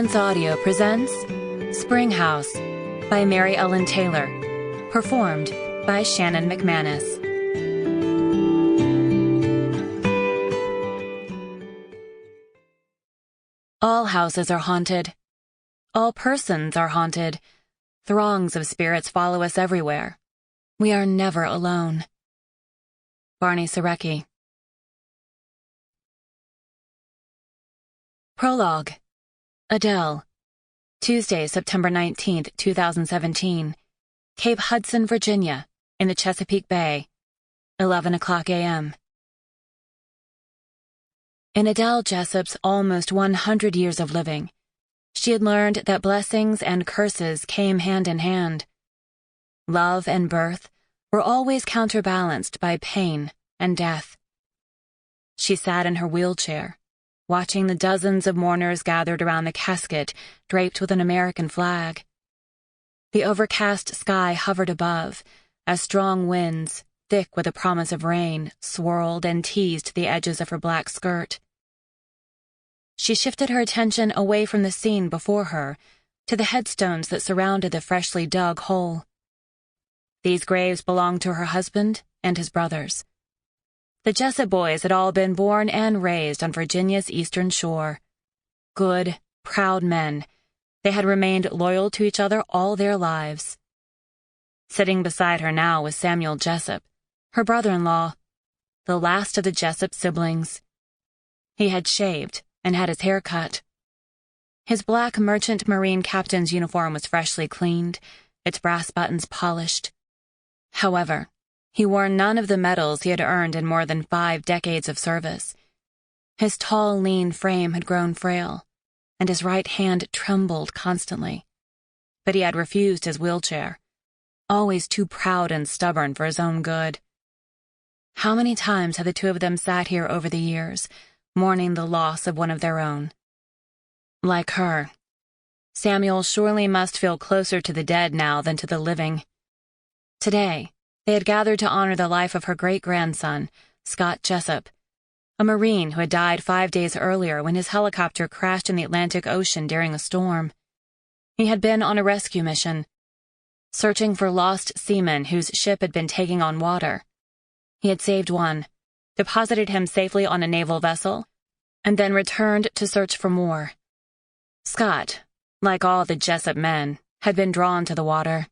Brilliance Audio presents Spring House by Mary Ellen Taylor, performed by Shannon Mcmanus. All houses are haunted. All persons are haunted. Throngs of spirits follow us everywhere. We are never alone. Barney Serecki. Prologue. Adele. Tuesday, September 19th, 2017. Cape Hudson, Virginia, in the Chesapeake Bay. 11:00 a.m. In Adele Jessup's almost 100 years of living, she had learned that blessings and curses came hand in hand. Love and birth were always counterbalanced by pain and death. She sat in her wheelchair, watching the dozens of mourners gathered around the casket draped with an American flag. The overcast sky hovered above as strong winds, thick with a promise of rain, swirled and teased the edges of her black skirt. She shifted her attention away from the scene before her to the headstones that surrounded the freshly dug hole. These graves belonged to her husband and his brothers. The Jessup boys had all been born and raised on Virginia's eastern shore. Good, proud men, they had remained loyal to each other all their lives. Sitting beside her now was Samuel Jessup, her brother-in-law, the last of the Jessup siblings. He had shaved and had his hair cut. His black merchant marine captain's uniform was freshly cleaned, its brass buttons polished. However, he wore none of the medals he had earned in more than 5 decades of service. His tall, lean frame had grown frail, and his right hand trembled constantly. But he had refused his wheelchair, always too proud and stubborn for his own good. How many times had the two of them sat here over the years, mourning the loss of one of their own? Like her, Samuel surely must feel closer to the dead now than to the living. Today, they had gathered to honor the life of her great-grandson, Scott Jessup, a Marine who had died 5 days earlier when his helicopter crashed in the Atlantic Ocean during a storm. He had been on a rescue mission, searching for lost seamen whose ship had been taking on water. He had saved one, deposited him safely on a naval vessel, and then returned to search for more. Scott, like all the Jessup men, had been drawn to the water.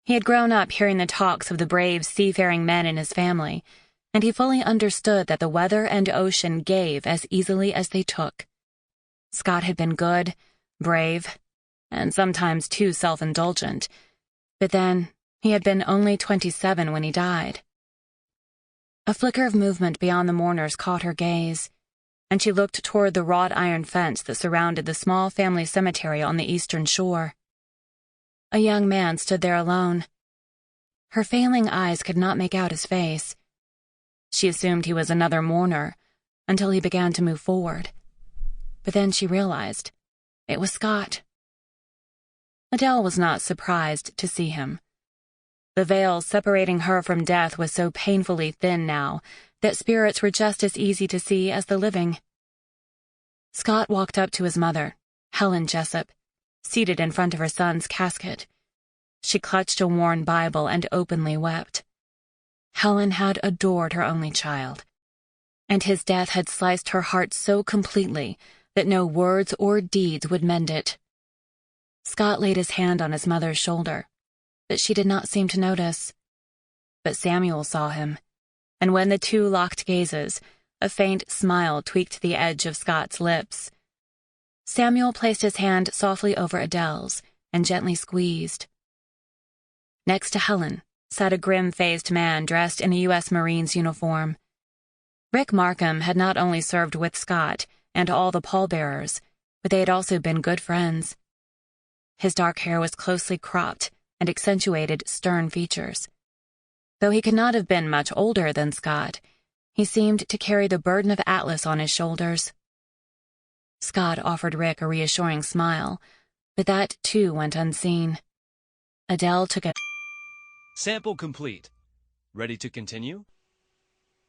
He had grown up hearing the talks of the brave seafaring men in his family, and he fully understood that the weather and ocean gave as easily as they took. Scott had been good, brave, and sometimes too self-indulgent, but then he had been only 27 when he died. A flicker of movement beyond the mourners caught her gaze, and she looked toward the wrought iron fence that surrounded the small family cemetery on the eastern shore. A young man stood there alone. Her failing eyes could not make out his face. She assumed he was another mourner until he began to move forward. But then she realized it was Scott. Adele was not surprised to see him. The veil separating her from death was so painfully thin now that spirits were just as easy to see as the living. Scott walked up to his mother, Helen Jessup, seated in front of her son's casket. She clutched a worn Bible and openly wept. Helen had adored her only child, and his death had sliced her heart so completely that no words or deeds would mend it. Scott laid his hand on his mother's shoulder, but she did not seem to notice. But Samuel saw him, and when the two locked gazes, a faint smile tweaked the edge of Scott's lips. Samuel placed his hand softly over Adele's and gently squeezed. Next to Helen sat a grim-faced man dressed in a U.S. Marine's uniform. Rick Markham had not only served with Scott and all the pallbearers, but they had also been good friends. His dark hair was closely cropped and accentuated stern features. Though he could not have been much older than Scott, he seemed to carry the burden of Atlas on his shoulders. Scott offered Rick a reassuring smile, but that, too, went unseen. Adele took a... Sample complete. Ready to continue?